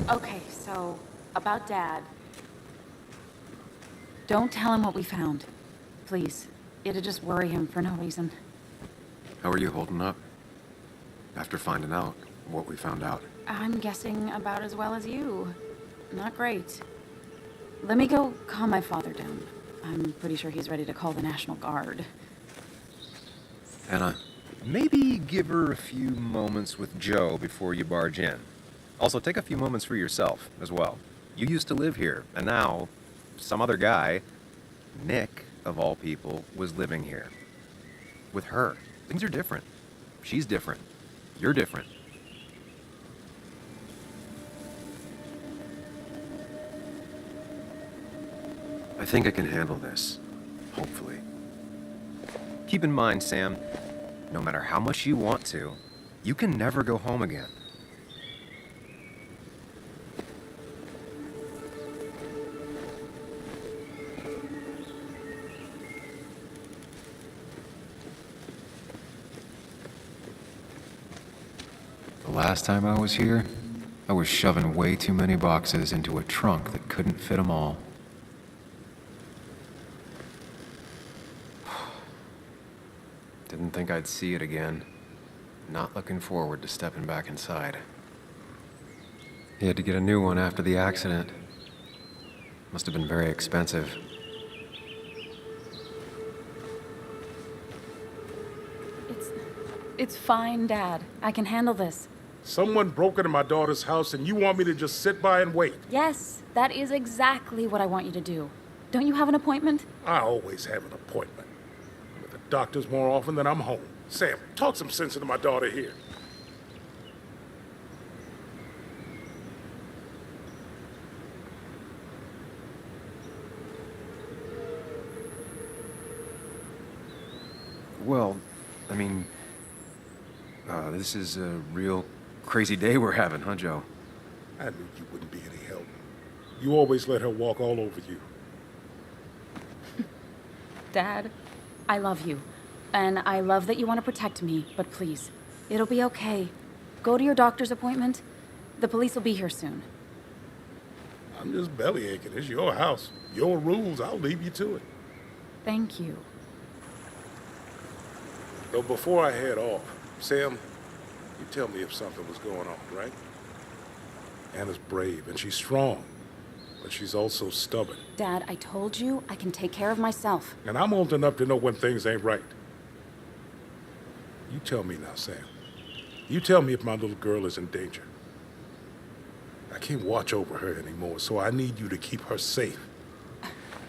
Okay, so, about Dad. Don't tell him what we found. Please. It'd just worry him for no reason. How are you holding up? After finding out what we found out. I'm guessing about as well as you. Not great. Let me go calm my father down. I'm pretty sure he's ready to call the National Guard. Anna, Maybe give her a few moments with Joe before you barge in. Also, take a few moments for yourself as well. You used to live here, and now some other guy, Nick, of all people, was living here. With her. Things are different. She's different. You're different. I think I can handle this. Hopefully. Keep in mind, Sam, no matter how much you want to, you can never go home again. The last time I was here, I was shoving way too many boxes into a trunk that couldn't fit them all. Didn't think I'd see it again. Not looking forward to stepping back inside. He had to get a new one after the accident. Must have been very expensive. It's fine, Dad. I can handle this. Someone broke into my daughter's house and you want me to just sit by and wait? Yes, that is exactly what I want you to do. Don't you have an appointment? I always have an appointment. I'm at the doctor's more often than I'm home. Sam, talk some sense into my daughter here. Well, I mean, this is a real crazy day we're having, huh, Joe? I knew you wouldn't be any help. You always let her walk all over you. Dad, I love you. And I love that you want to protect me, but please, it'll be okay. Go to your doctor's appointment. The police will be here soon. I'm just belly aching. It's your house. Your rules. I'll leave you to it. Thank you. So before I head off, Sam, you tell me if something was going on, right? Anna's brave and she's strong, but she's also stubborn. Dad, I told you I can take care of myself. And I'm old enough to know when things ain't right. You tell me now, Sam. You tell me if my little girl is in danger. I can't watch over her anymore, so I need you to keep her safe.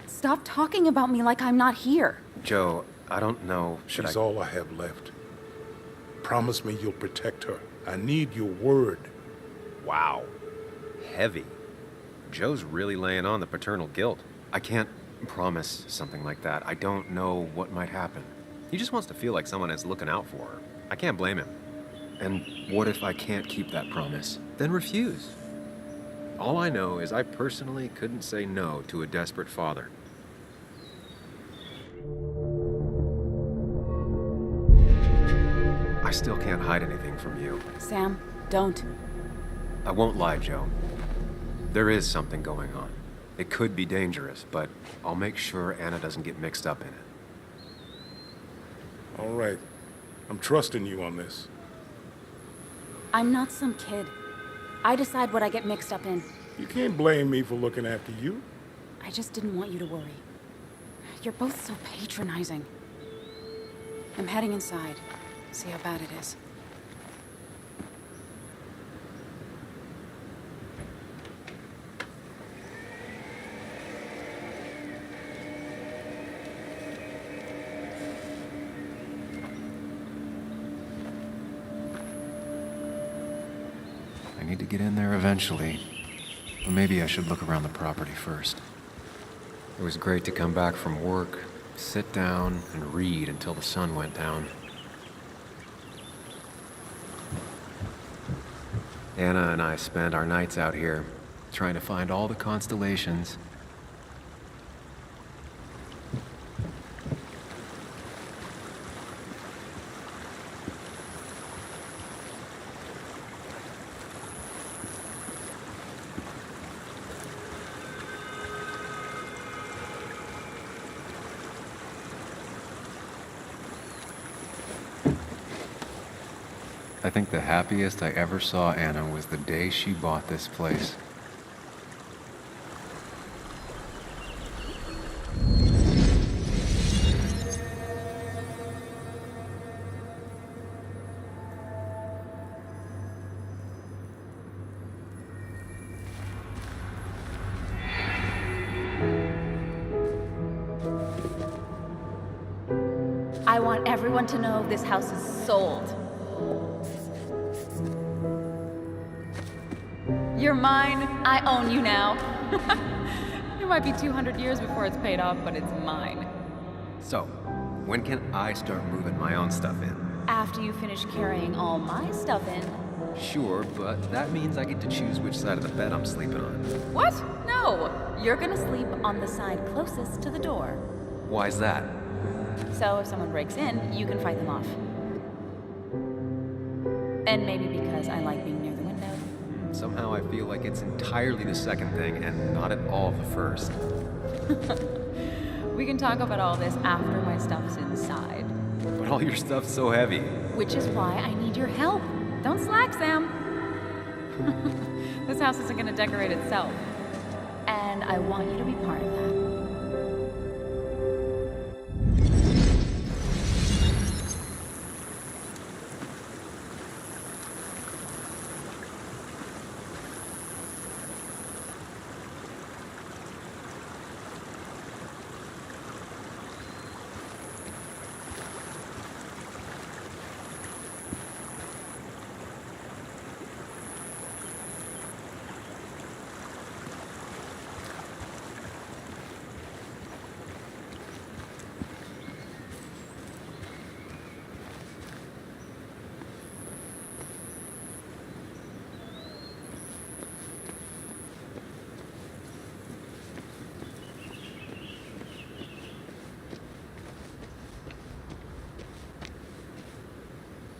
Stop talking about me like I'm not here. Joe, I don't know. She's all I have left. Promise me you'll protect her. I need your word. Wow. Heavy. Joe's really laying on the paternal guilt. I can't promise something like that. I don't know what might happen. He just wants to feel like someone is looking out for her. I can't blame him. And what if I can't keep that promise? Then refuse. All I know is I personally couldn't say no to a desperate father. I still can't hide anything from you. Sam, don't. I won't lie, Joe. There is something going on. It could be dangerous, but I'll make sure Anna doesn't get mixed up in it. All right. I'm trusting you on this. I'm not some kid. I decide what I get mixed up in. You can't blame me for looking after you. I just didn't want you to worry. You're both so patronizing. I'm heading inside. See how bad it is. I need to get in there eventually. Or maybe I should look around the property first. It was great to come back from work, sit down, and read until the sun went down. Anna and I spend our nights out here, trying to find all the constellations. I think the happiest I ever saw Anna was the day she bought this place. I want everyone to know this house is sold. You're mine. I own you now. It might be 200 years before it's paid off, but it's mine. So, when can I start moving my own stuff in? After you finish carrying all my stuff in. Sure, but that means I get to choose which side of the bed I'm sleeping on. What? No. You're gonna sleep on the side closest to the door. Why's that? So if someone breaks in, you can fight them off. And maybe because I like being near the window. Somehow I feel like it's entirely the second thing and not at all the first. We can talk about all this after my stuff's inside. But all your stuff's so heavy. Which is why I need your help. Don't slack, Sam. This house isn't gonna decorate itself. And I want you to be part of that.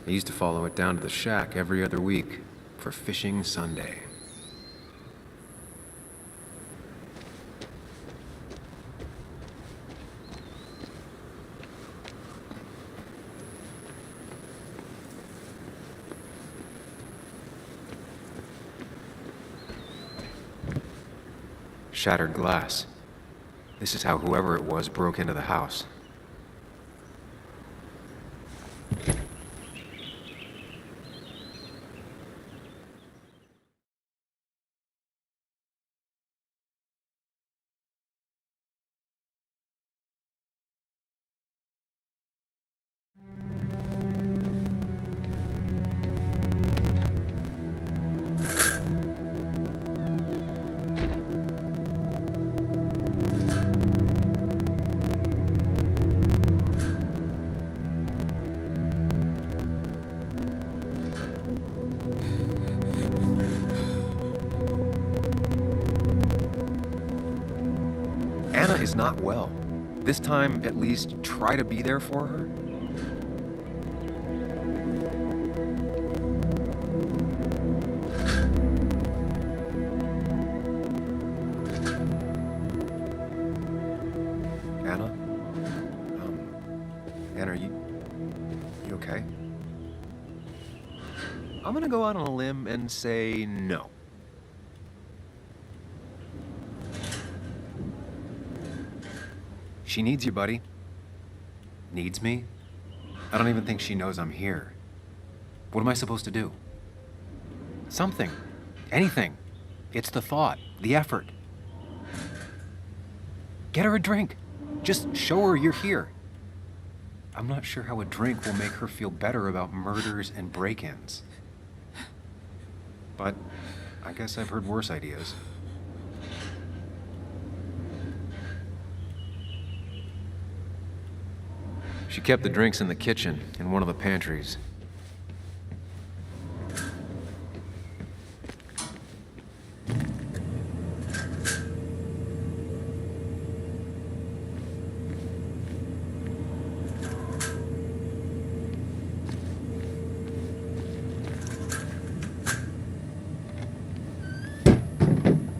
I used to follow it down to the shack every other week for fishing Sunday. Shattered glass. This is how whoever it was broke into the house. Anna is not well. This time, at least, try to be there for her. Anna? Anna, are you okay? I'm gonna go out on a limb and say no. She needs you, buddy. Needs me? I don't even think she knows I'm here. What am I supposed to do? Something. Anything. It's the thought, the effort. Get her a drink. Just show her you're here. I'm not sure how a drink will make her feel better about murders and break-ins. But I guess I've heard worse ideas. She kept the drinks in the kitchen, in one of the pantries.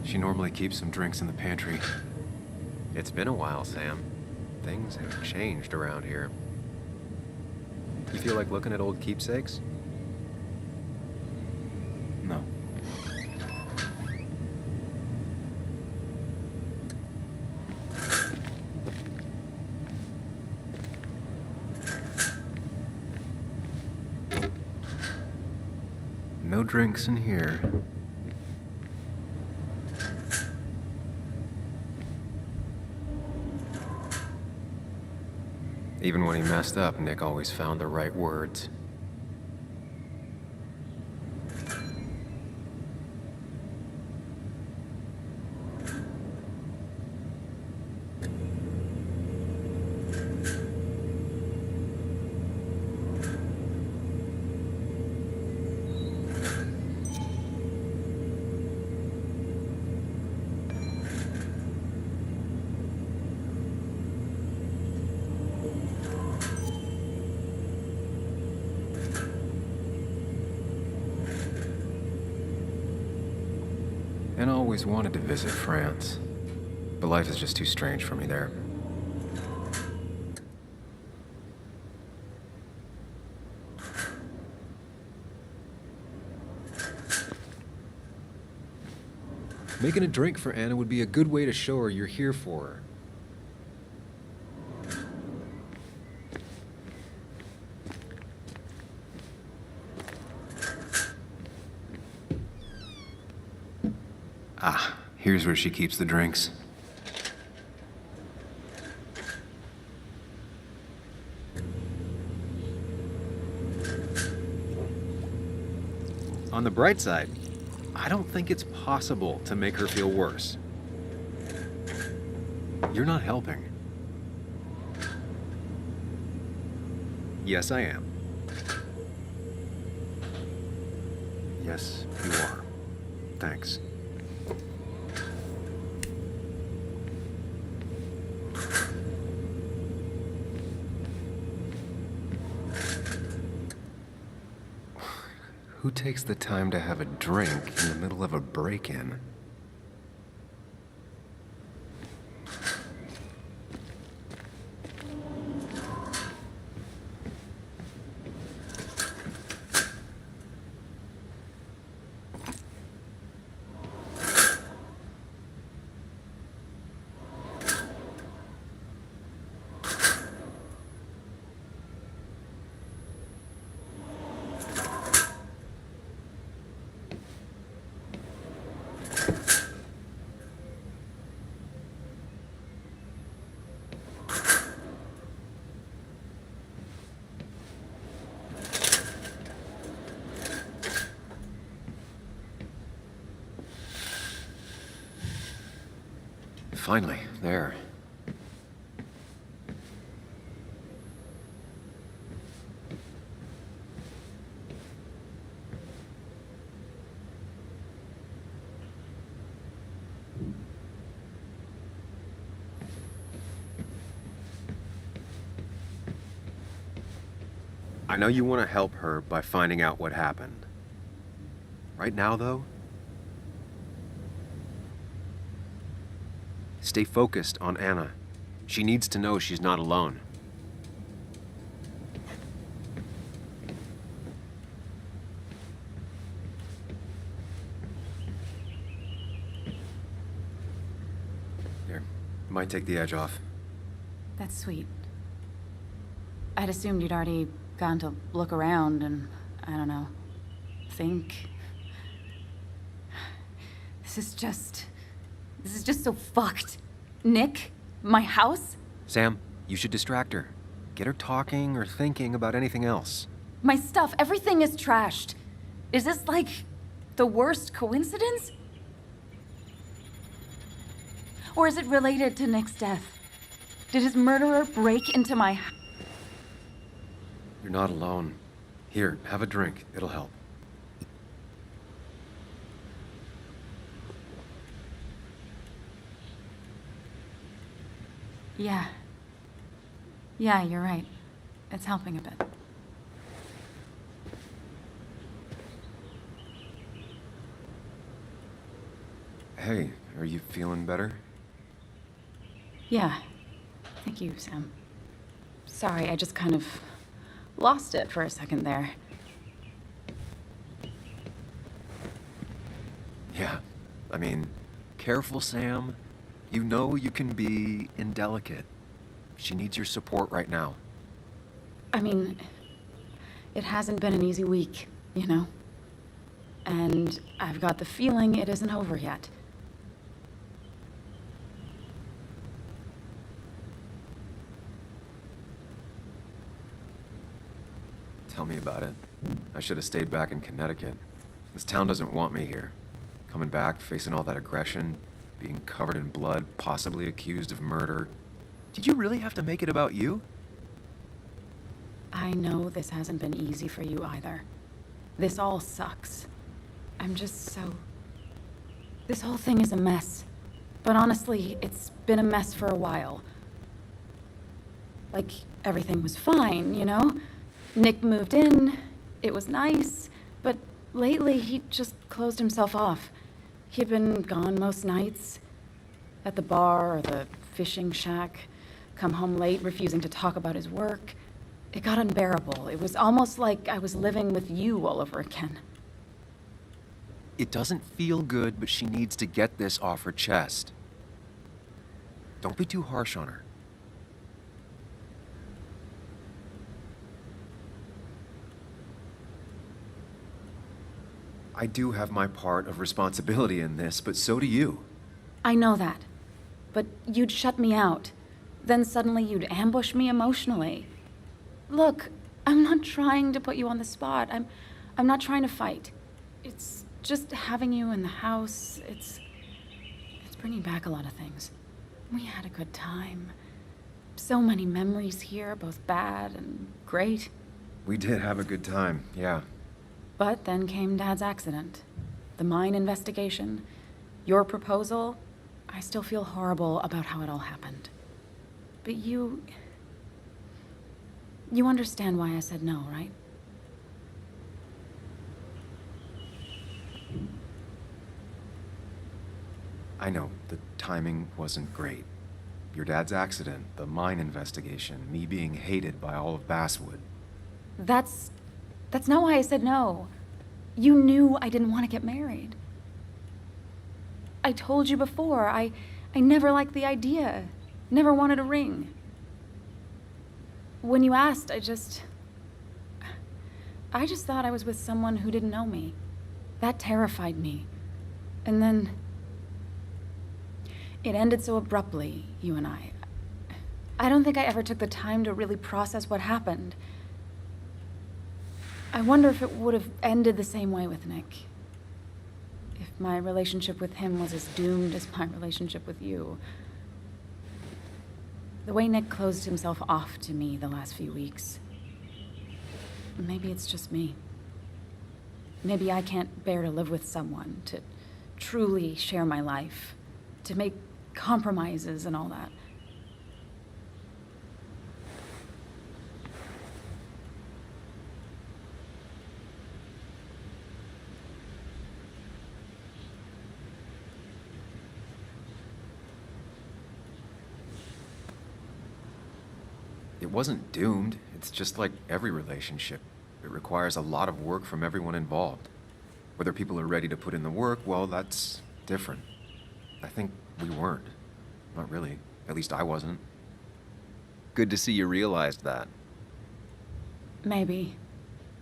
She normally keeps some drinks in the pantry. It's been a while, Sam. Things have changed around here. You feel like looking at old keepsakes? no drinks in here. Even when he messed up, Nick always found the right words. And I always wanted to visit France, but life is just too strange for me there. Making a drink for Anna would be a good way to show her you're here for her. Ah, here's where she keeps the drinks. On the bright side, I don't think it's possible to make her feel worse. You're not helping. Yes, I am. Yes, you are. Thanks. Who takes the time to have a drink in the middle of a break-in? Finally, there. I know you want to help her by finding out what happened. Right now, though, stay focused on Anna. She needs to know she's not alone. Here, might take the edge off. That's sweet. I'd assumed you'd already gone to look around and, I don't know, think. This is just so fucked. Nick? My house? Sam, you should distract her. Get her talking or thinking about anything else. My stuff, everything is trashed. Is this like the worst coincidence? Or is it related to Nick's death? Did his murderer break into my house? You're not alone. Here, have a drink. It'll help. Yeah. Yeah, you're right. It's helping a bit. Hey, are you feeling better? Yeah. Thank you, Sam. Sorry, I just kind of lost it for a second there. Yeah. I mean, careful, Sam. You know you can be indelicate. She needs your support right now. I mean, it hasn't been an easy week, you know? and I've got the feeling it isn't over yet. Tell me about it. I should have stayed back in Connecticut. This town doesn't want me here. Coming back, facing all that aggression, being covered in blood, possibly accused of murder. Did you really have to make it about you? I know this hasn't been easy for you either. This all sucks. I'm just so... This whole thing is a mess. But honestly, it's been a mess for a while. Like, everything was fine, you know? Nick moved in, it was nice, but lately he just closed himself off. He'd been gone most nights, at the bar or the fishing shack, come home late, refusing to talk about his work. It got unbearable. It was almost like I was living with you all over again. It doesn't feel good, but she needs to get this off her chest. Don't be too harsh on her. I do have my part of responsibility in this, but so do you. I know that. But you'd shut me out. Then suddenly you'd ambush me emotionally. Look, I'm not trying to put you on the spot. I'm not trying to fight. It's just having you in the house. It's bringing back a lot of things. We had a good time. So many memories here, both bad and great. We did have a good time, yeah. But then came Dad's accident, the mine investigation, your proposal. I still feel horrible about how it all happened. But you understand why I said no, right? I know, the timing wasn't great. Your dad's accident, the mine investigation, me being hated by all of Basswood. That's not why I said no. You knew I didn't want to get married. I told you before, I never liked the idea. Never wanted a ring. When you asked, I just thought I was with someone who didn't know me. That terrified me. And then it ended so abruptly, you and I. I don't think I ever took the time to really process what happened. I wonder if it would have ended the same way with Nick. If my relationship with him was as doomed as my relationship with you. The way Nick closed himself off to me the last few weeks. Maybe it's just me. Maybe I can't bear to live with someone, to truly share my life, to make compromises and all that. It wasn't doomed. It's just like every relationship. It requires a lot of work from everyone involved. Whether people are ready to put in the work, well, that's different. I think we weren't. Not really. At least I wasn't. Good to see you realized that. Maybe.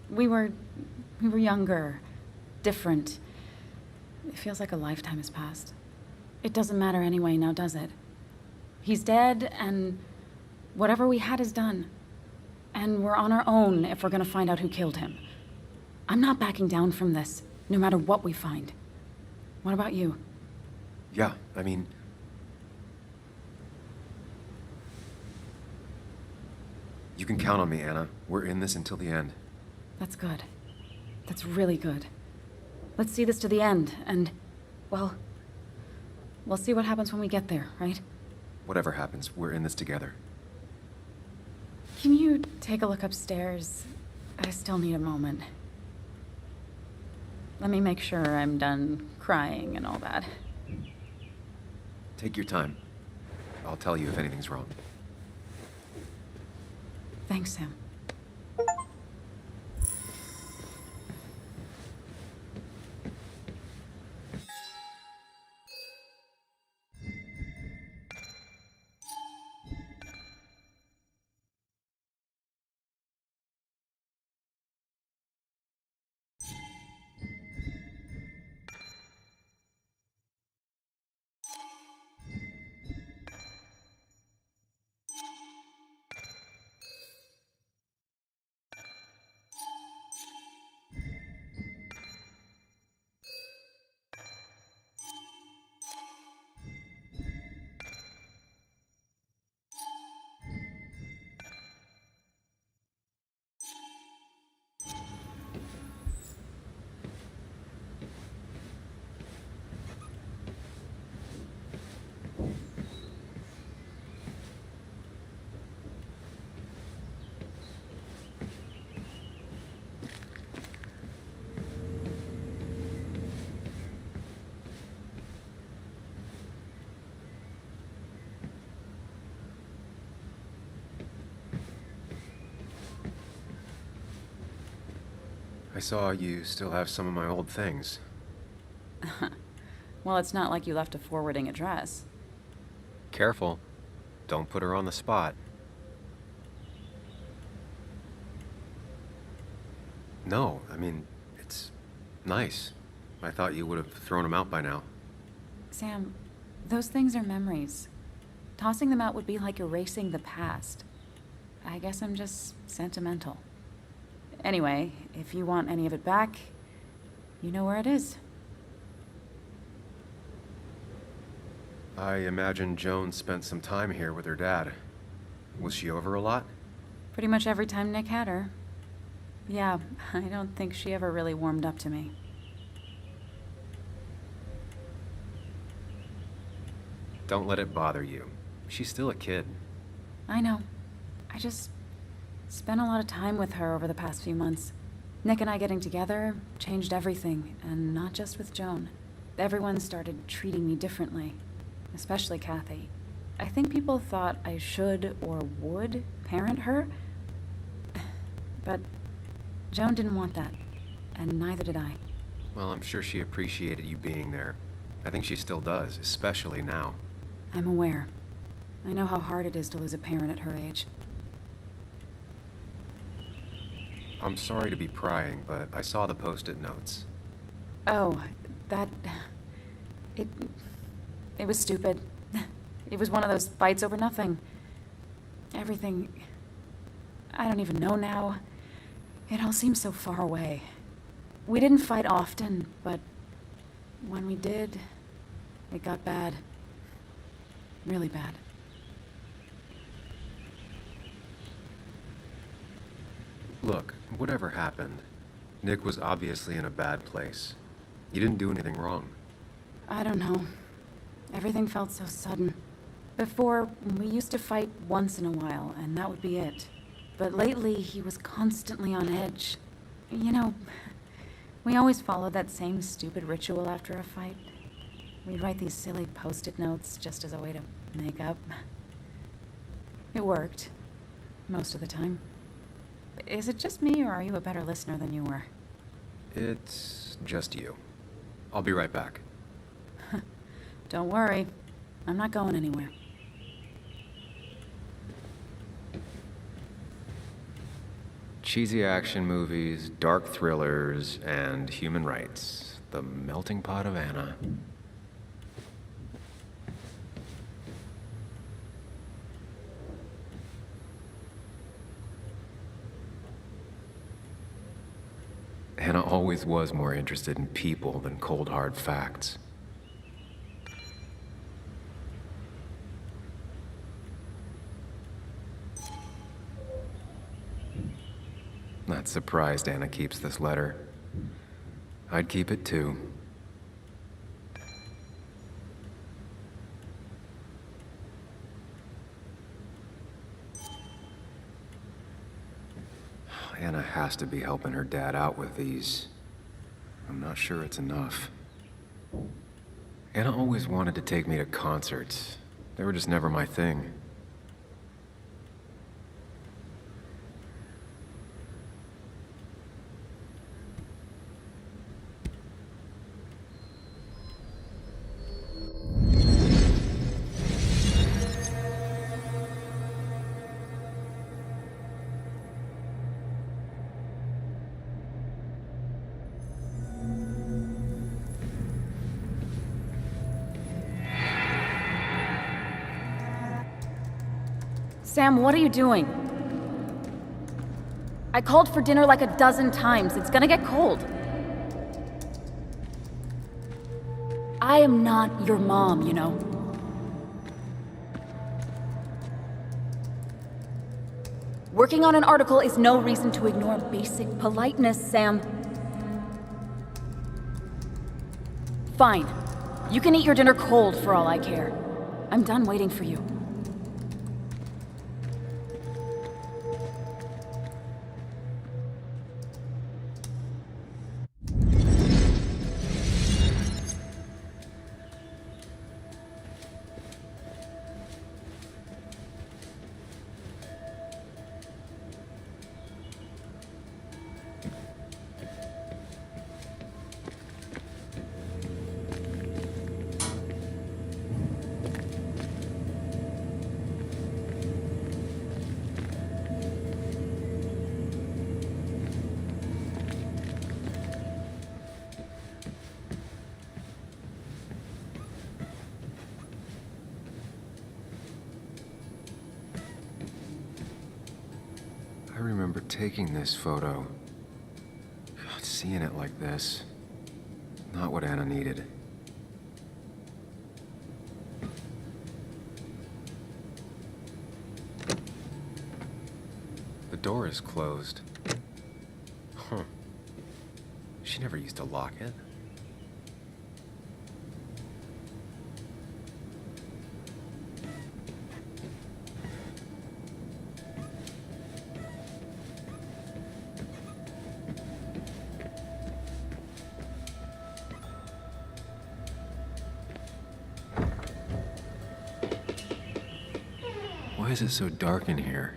We were younger, different. It feels like a lifetime has passed. It doesn't matter anyway now, does it? He's dead, and whatever we had is done. And we're on our own if we're gonna find out who killed him. I'm not backing down from this, no matter what we find. What about you? Yeah, I mean... You can count on me, Anna. We're in this until the end. That's good. That's really good. Let's see this to the end, and, well, we'll see what happens when we get there, right? Whatever happens, we're in this together. Can you take a look upstairs? I still need a moment. Let me make sure I'm done crying and all that. Take your time. I'll tell you if anything's wrong. Thanks, Sam. I saw you still have some of my old things. Well, it's not like you left a forwarding address. Careful. Don't put her on the spot. No, I mean, it's nice. I thought you would have thrown them out by now. Sam, those things are memories. Tossing them out would be like erasing the past. I guess I'm just sentimental. Anyway, if you want any of it back, you know where it is. I imagine Joan spent some time here with her dad. Was she over a lot? Pretty much every time Nick had her. Yeah, I don't think she ever really warmed up to me. Don't let it bother you. She's still a kid. I know. I just spent a lot of time with her over the past few months. Nick and I getting together changed everything, and not just with Joan. Everyone started treating me differently, especially Kathy. I think people thought I should or would parent her, but Joan didn't want that, and neither did I. Well, I'm sure she appreciated you being there. I think she still does, especially now. I'm aware. I know how hard it is to lose a parent at her age. I'm sorry to be prying, but I saw the post-it notes. Oh, that... It was stupid. It was one of those fights over nothing. Everything... I don't even know now. It all seems so far away. We didn't fight often, but when we did, it got bad. Really bad. Look, whatever happened, Nick was obviously in a bad place. You didn't do anything wrong. I don't know. Everything felt so sudden. Before, we used to fight once in a while, and that would be it. But lately, he was constantly on edge. You know, we always followed that same stupid ritual after a fight. We'd write these silly post-it notes just as a way to make up. It worked. Most of the time. Is it just me, or are you a better listener than you were? It's just you. I'll be right back. Don't worry. I'm not going anywhere. Cheesy action movies, dark thrillers, and human rights. The melting pot of Anna. Anna always was more interested in people than cold, hard facts. Not surprised Anna keeps this letter. I'd keep it too. Anna has to be helping her dad out with these. I'm not sure it's enough. Anna always wanted to take me to concerts. They were just never my thing. Sam, what are you doing? I called for dinner like a dozen times. It's gonna get cold. I am not your mom, you know. Working on an article is no reason to ignore basic politeness, Sam. Fine. You can eat your dinner cold for all I care. I'm done waiting for you. I remember taking this photo. God, seeing it like this. Not what Anna needed. The door is closed. Huh. She never used to lock it. Why is it so dark in here?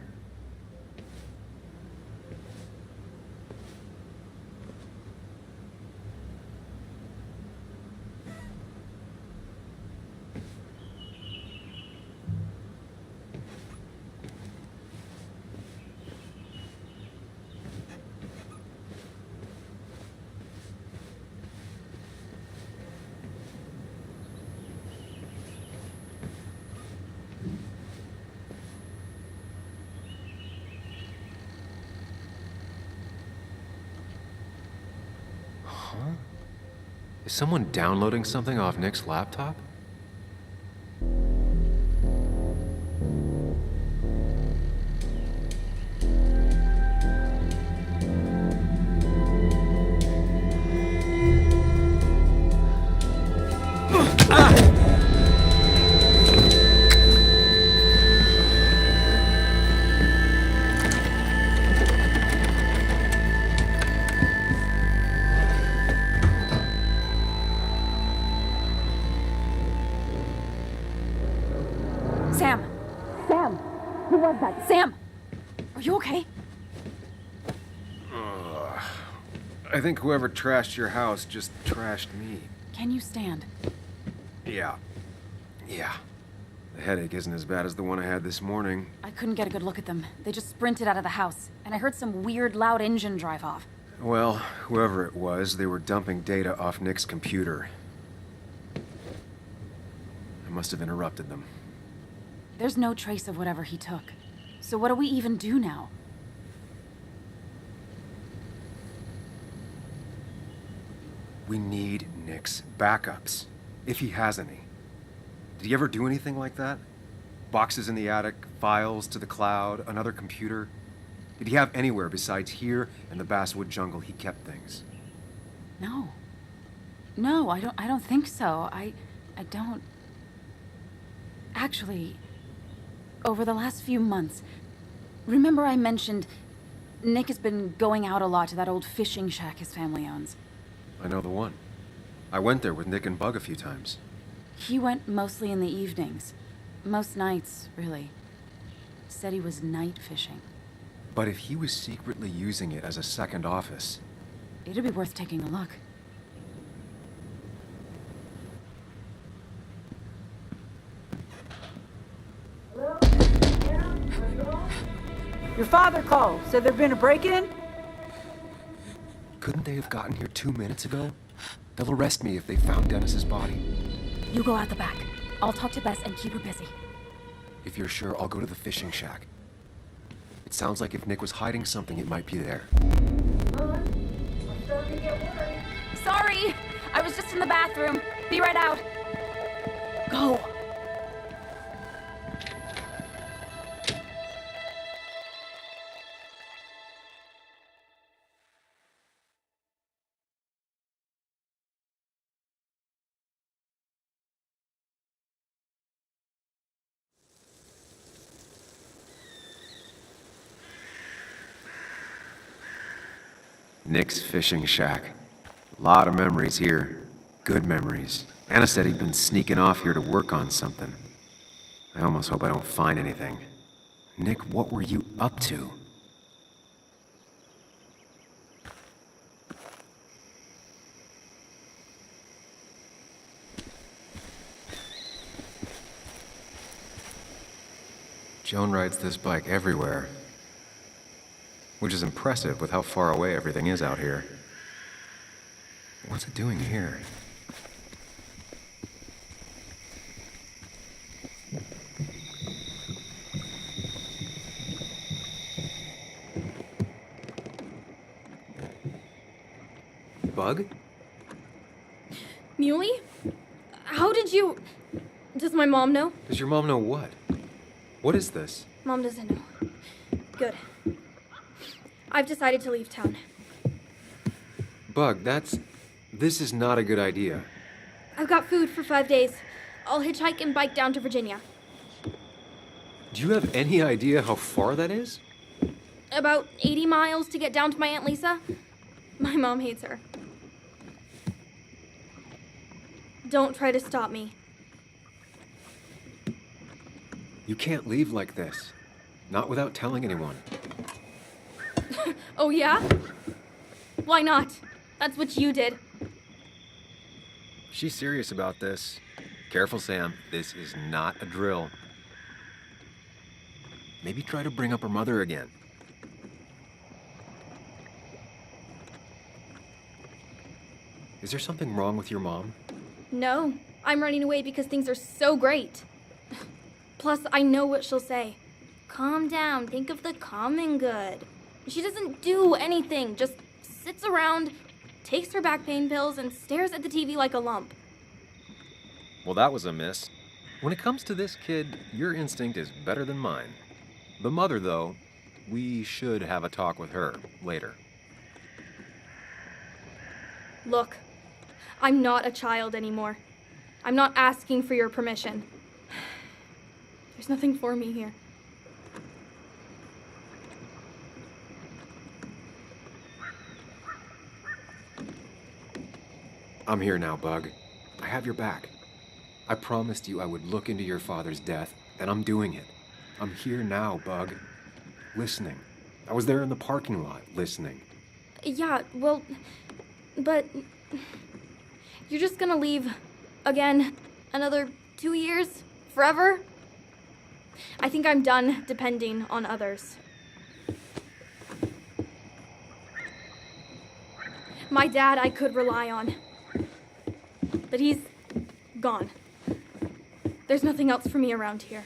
Is someone downloading something off Nick's laptop? Sam! Sam! Who was that? Sam! Are you okay? I think whoever trashed your house just trashed me. Can you stand? Yeah. The headache isn't as bad as the one I had this morning. I couldn't get a good look at them. They just sprinted out of the house, and I heard some weird, loud engine drive off. Well, whoever it was, they were dumping data off Nick's computer. I must have interrupted them. There's no trace of whatever he took. So what do we even do now? We need Nick's backups, if he has any. Did he ever do anything like that? Boxes in the attic, files to the cloud, another computer? Did he have anywhere besides here and the Basswood jungle he kept things? No. No, I don't think so. I don't... Actually, over the last few months, remember I mentioned Nick has been going out a lot to that old fishing shack his family owns. I know the one. I went there with Nick and Bug a few times. He went mostly in the evenings. Most nights, really. Said he was night fishing. But if he was secretly using it as a second office... It'd be worth taking a look. Your father called. Said there'd been a break-in? Couldn't they have gotten here 2 minutes ago? They'll arrest me if they found Dennis's body. You go out the back. I'll talk to Bess and keep her busy. If you're sure, I'll go to the fishing shack. It sounds like if Nick was hiding something, it might be there. Sorry! I was just in the bathroom. Be right out. Go! Nick's fishing shack. Lot of memories here. Good memories. Anna said he'd been sneaking off here to work on something. I almost hope I don't find anything. Nick, what were you up to? Joan rides this bike everywhere. Which is impressive with how far away everything is out here. What's it doing here? Bug? Muley? How did you... Does my mom know? Does your mom know what? What is this? Mom doesn't know. Good. I've decided to leave town. Bug, this is not a good idea. I've got food for 5 days. I'll hitchhike and bike down to Virginia. Do you have any idea how far that is? About 80 miles to get down to my Aunt Lisa. My mom hates her. Don't try to stop me. You can't leave like this. Not without telling anyone. Oh, yeah? Why not? That's what you did. She's serious about this. Careful, Sam. This is not a drill. Maybe try to bring up her mother again. Is there something wrong with your mom? No, I'm running away because things are so great. Plus, I know what she'll say. Calm down, think of the common good. She doesn't do anything, just sits around, takes her back pain pills, and stares at the TV like a lump. Well, that was a miss. When it comes to this kid, your instinct is better than mine. The mother, though, we should have a talk with her later. Look, I'm not a child anymore. I'm not asking for your permission. There's nothing for me here. I'm here now, Bug. I have your back. I promised you I would look into your father's death, and I'm doing it. I'm here now, Bug. Listening. I was there in the parking lot, listening. Yeah, well, but you're just gonna leave again another 2 years? Forever? I think I'm done depending on others. My dad I could rely on, but he's gone. There's nothing else for me around here.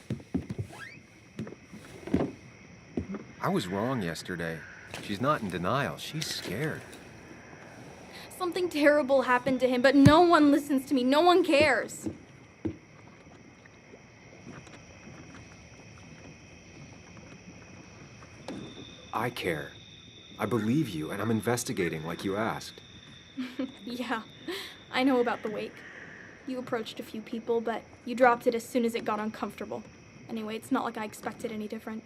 I was wrong yesterday. She's not in denial. She's scared. Something terrible happened to him, but no one listens to me. No one cares. I care. I believe you, and I'm investigating like you asked. Yeah, I know about the wake. You approached a few people, but you dropped it as soon as it got uncomfortable. Anyway, it's not like I expected any different.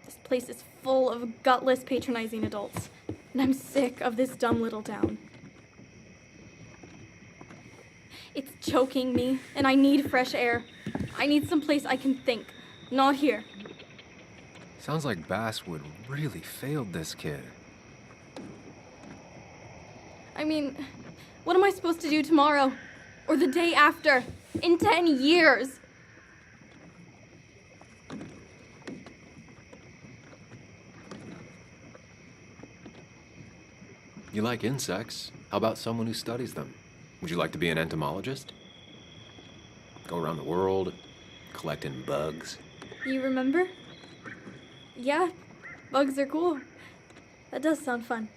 This place is full of gutless, patronizing adults, and I'm sick of this dumb little town. It's choking me, and I need fresh air. I need someplace I can think, not here. Sounds like Basswood really failed this kid. I mean, what am I supposed to do tomorrow? Or the day after? In 10 years? You like insects? How about someone who studies them? Would you like to be an entomologist? Go around the world, collecting bugs. You remember? Yeah, bugs are cool. That does sound fun.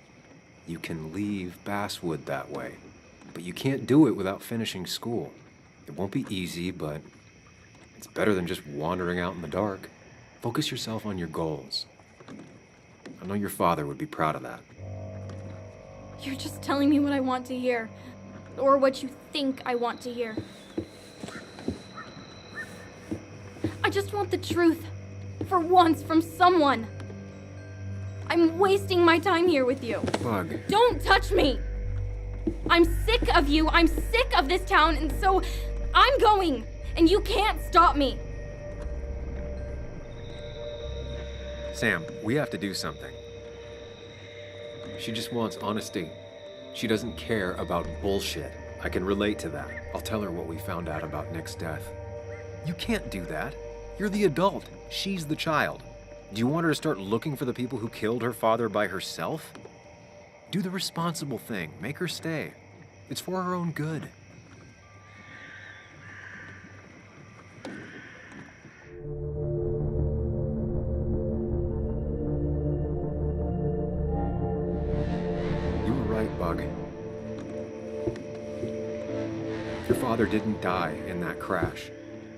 You can leave Basswood that way, but you can't do it without finishing school. It won't be easy, but it's better than just wandering out in the dark. Focus yourself on your goals. I know your father would be proud of that. You're just telling me what I want to hear. Or what you think I want to hear. I just want the truth. For once, from someone. I'm wasting my time here with you. Bug. Don't touch me! I'm sick of you, I'm sick of this town, and so I'm going, and you can't stop me. Sam, we have to do something. She just wants honesty. She doesn't care about bullshit. I can relate to that. I'll tell her what we found out about Nick's death. You can't do that. You're the adult. She's the child. Do you want her to start looking for the people who killed her father by herself? Do the responsible thing. Make her stay. It's for her own good. You were right, Bug. Your father didn't die in that crash.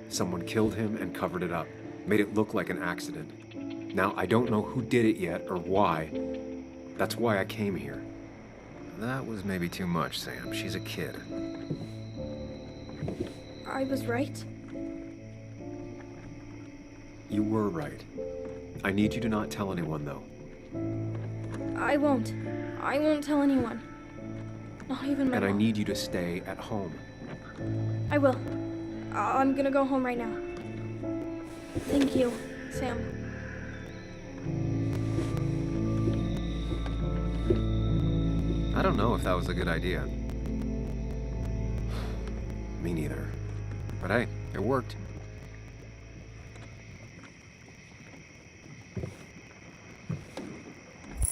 Someone killed him and covered it up, made it look like an accident. Now, I don't know who did it yet or why. That's why I came here. That was maybe too much, Sam. She's a kid. I was right. You were right. I need you to not tell anyone, though. I won't. I won't tell anyone. Not even my And I mom. need you to stay at home. I will. I'm gonna go home right now. Thank you, Sam. I don't know if that was a good idea. Me neither. But hey, it worked.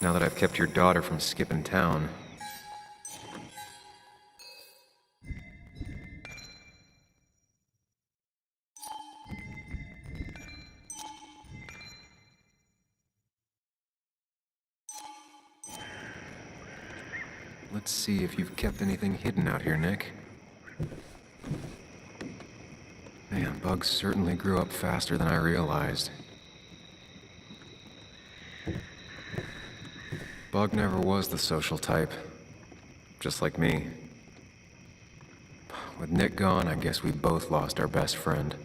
Now that I've kept your daughter from skipping town, let's see if you've kept anything hidden out here, Nick. Man, Bugs certainly grew up faster than I realized. Bug never was the social type, just like me. With Nick gone, I guess we both lost our best friend.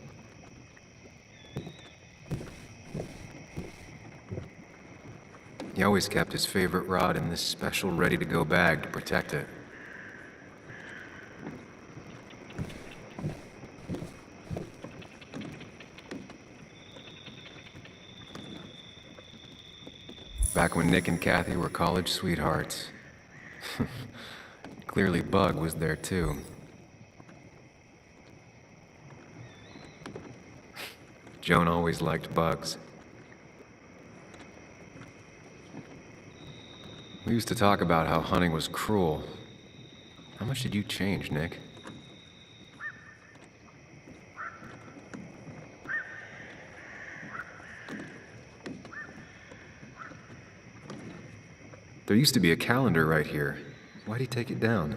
He always kept his favorite rod in this special ready-to-go bag to protect it. Back when Nick and Kathy were college sweethearts. Clearly Bug was there too. Joan always liked bugs. We used to talk about how hunting was cruel. How much did you change, Nick? There used to be a calendar right here. Why'd he take it down?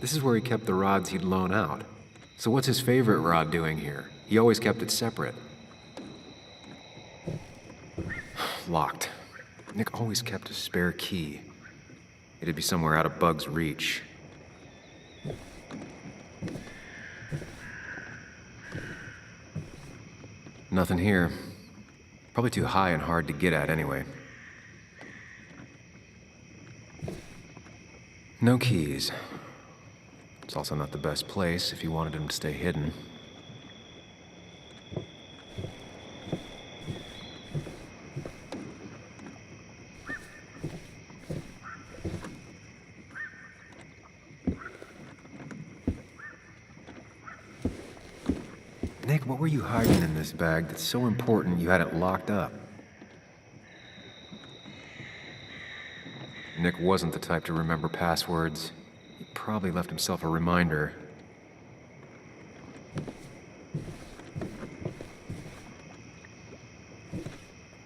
This is where he kept the rods he'd loan out. So what's his favorite rod doing here? He always kept it separate. Locked. Nick always kept a spare key. It'd be somewhere out of Bug's reach. Nothing here. Probably too high and hard to get at anyway. No keys. It's also not the best place if you wanted him to stay hidden. Nick, what were you hiding in this bag that's so important you had it locked up? Nick wasn't the type to remember passwords. He probably left himself a reminder.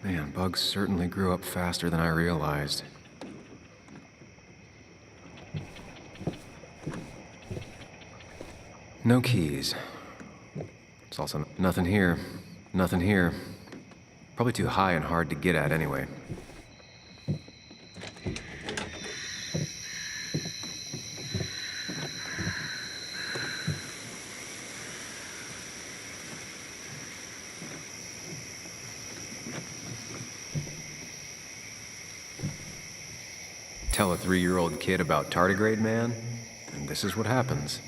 Man, Bugs certainly grew up faster than I realized. No keys. It's also nothing here. Nothing here. Probably too high and hard to get at anyway. Tell a 3-year-old kid about tardigrade man, and this is what happens.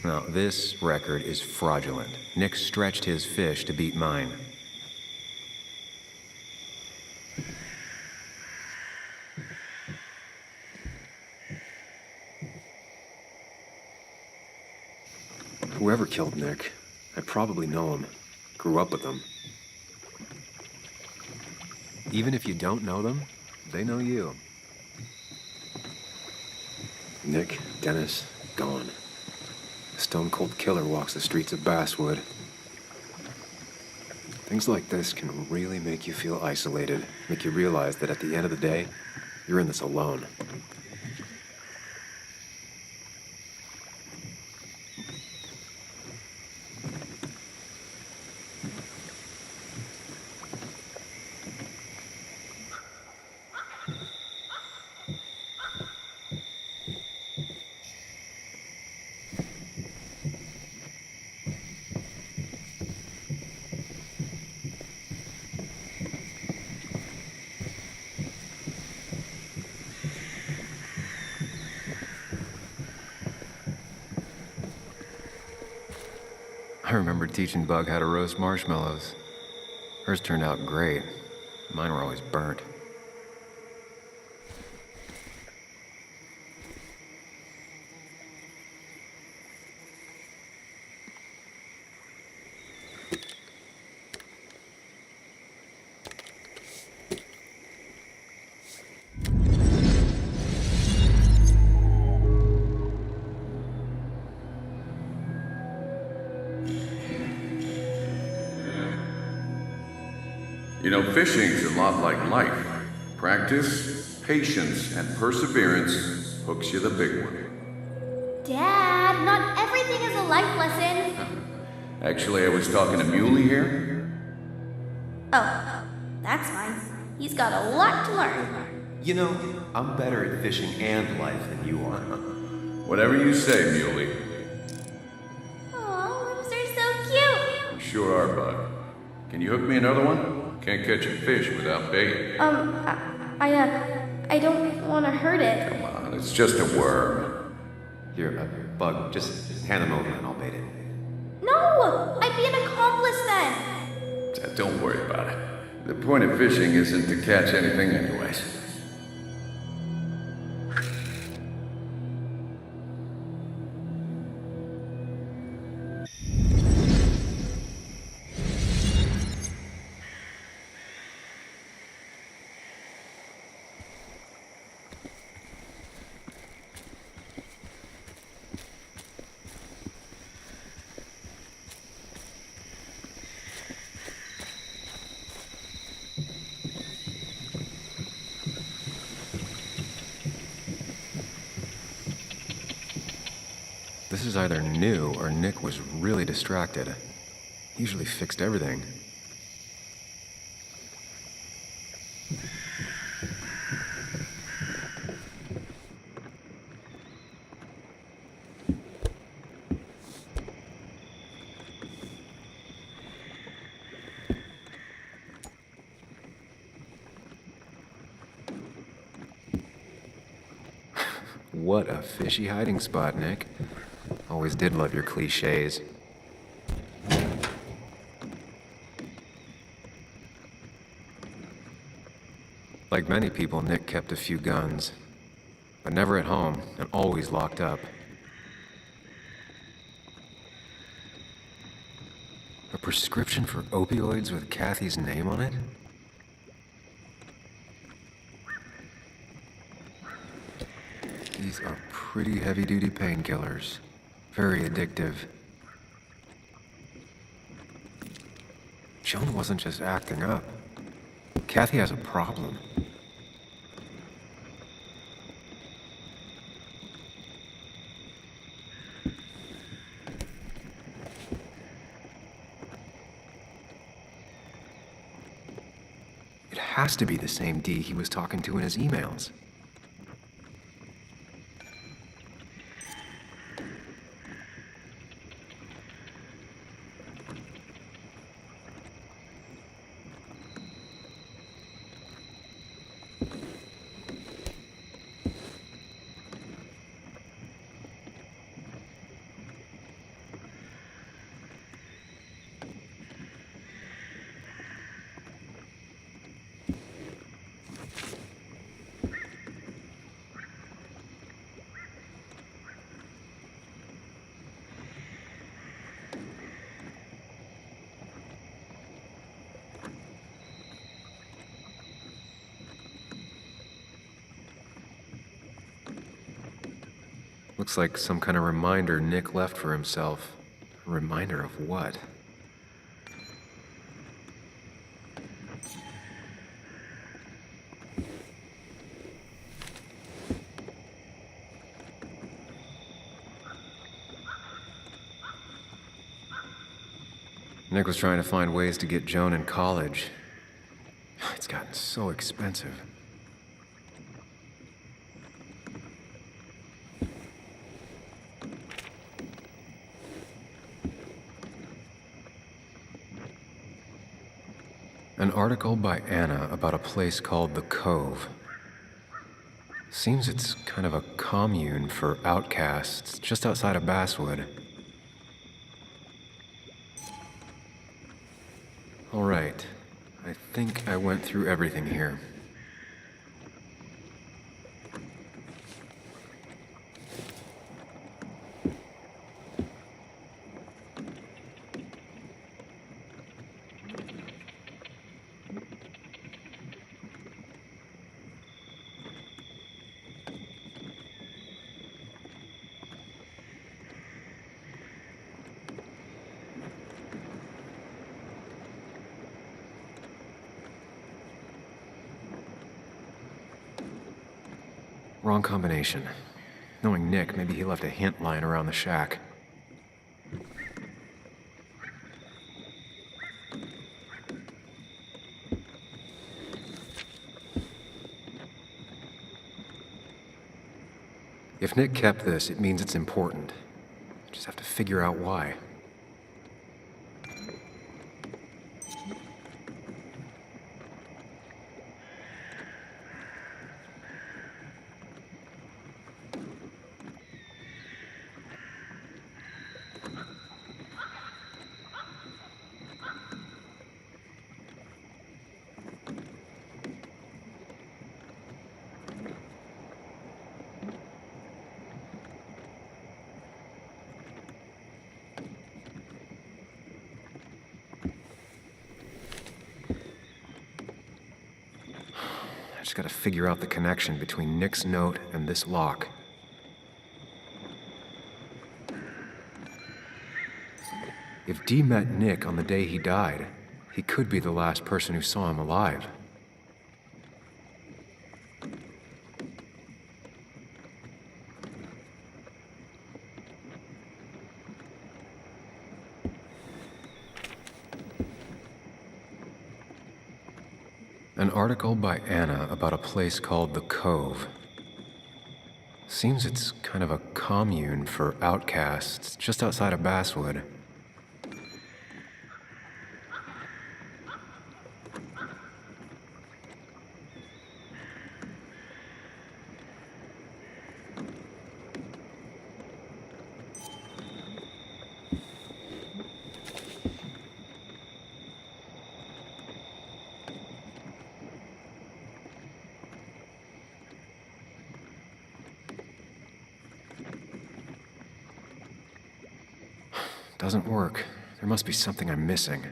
Now, this record is fraudulent. Nick stretched his fish to beat mine. Whoever killed Nick, I probably know him. Grew up with him. Even if you don't know them, they know you. Nick, Dennis, gone. A stone-cold killer walks the streets of Basswood. Things like this can really make you feel isolated, make you realize that at the end of the day, you're in this alone. I remember teaching Bug how to roast marshmallows. Hers turned out great. Mine were always burnt. You know, fishing's a lot like life. Practice, patience, and perseverance hooks you the big one. Dad, not everything is a life lesson. Actually, I was talking to Muley here. Oh, that's fine. He's got a lot to learn. You know, I'm better at fishing and life than you are. Whatever you say, Muley. Aw, lips are so cute. You sure are, Bud. Can you hook me another one? Can't catch a fish without bait. I don't want to hurt it. Come on, it's just a worm. Here, Bug, just hand them over and I'll bait it. No, I'd be an accomplice then. Don't worry about it. The point of fishing isn't to catch anything anyways. This is either new or Nick was really distracted. He usually fixed everything. What a fishy hiding spot, Nick. Always did love your cliches. Like many people, Nick kept a few guns, but never at home and always locked up. A prescription for opioids with Kathy's name on it? These are pretty heavy-duty painkillers. Very addictive. Joan wasn't just acting up. Kathy has a problem. It has to be the same D he was talking to in his emails. Looks like some kind of reminder Nick left for himself. A reminder of what? Nick was trying to find ways to get Joan in college. It's gotten so expensive. An article by Anna about a place called the Cove. Seems it's kind of a commune for outcasts just outside of Basswood. All right, I think I went through everything here. Wrong combination. Knowing Nick, maybe he left a hint lying around the shack. If Nick kept this, it means it's important. Just have to figure out why. I just gotta figure out the connection between Nick's note and this lock. If Dee met Nick on the day he died, he could be the last person who saw him alive. An article by Anna about a place called the Cove. Seems it's kind of a commune for outcasts just outside of Basswood. Doesn't work. There must be something I'm missing.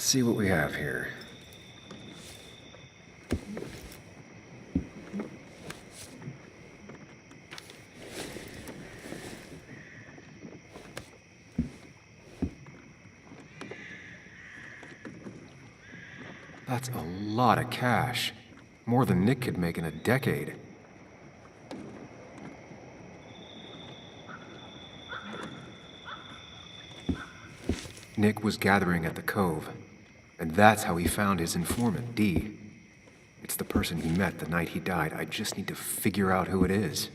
Let's see what we have here. That's a lot of cash. More than Nick could make in a decade. Nick was gathering at the Cove, and that's how he found his informant, Dee. It's the person he met the night he died. I just need to figure out who it is.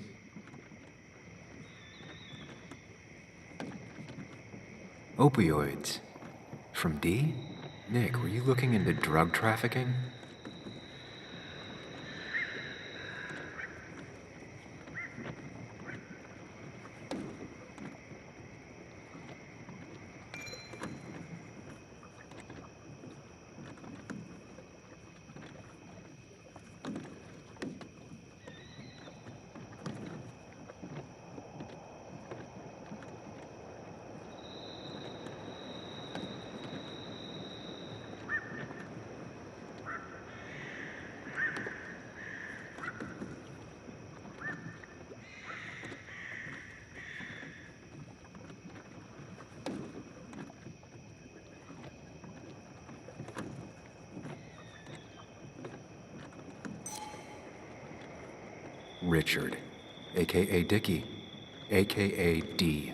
Opioids. From Dee? Nick, were you looking into drug trafficking? Richard, a.k.a. Dickie, a.k.a. D.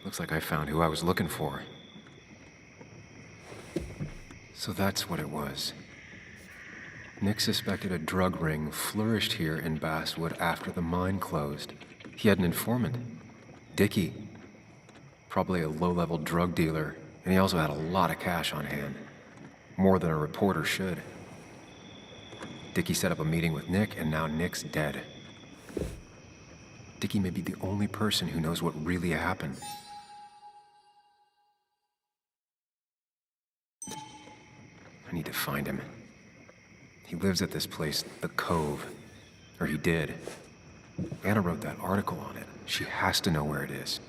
Looks like I found who I was looking for. So that's what it was. Nick suspected a drug ring flourished here in Basswood after the mine closed. He had an informant, Dickie. Probably a low-level drug dealer, and he also had a lot of cash on hand. More than a reporter should. Dickie set up a meeting with Nick, and now Nick's dead. Dickie may be the only person who knows what really happened. I need to find him. He lives at this place, the Cove. Or he did. Anna wrote that article on it. She has to know where it is.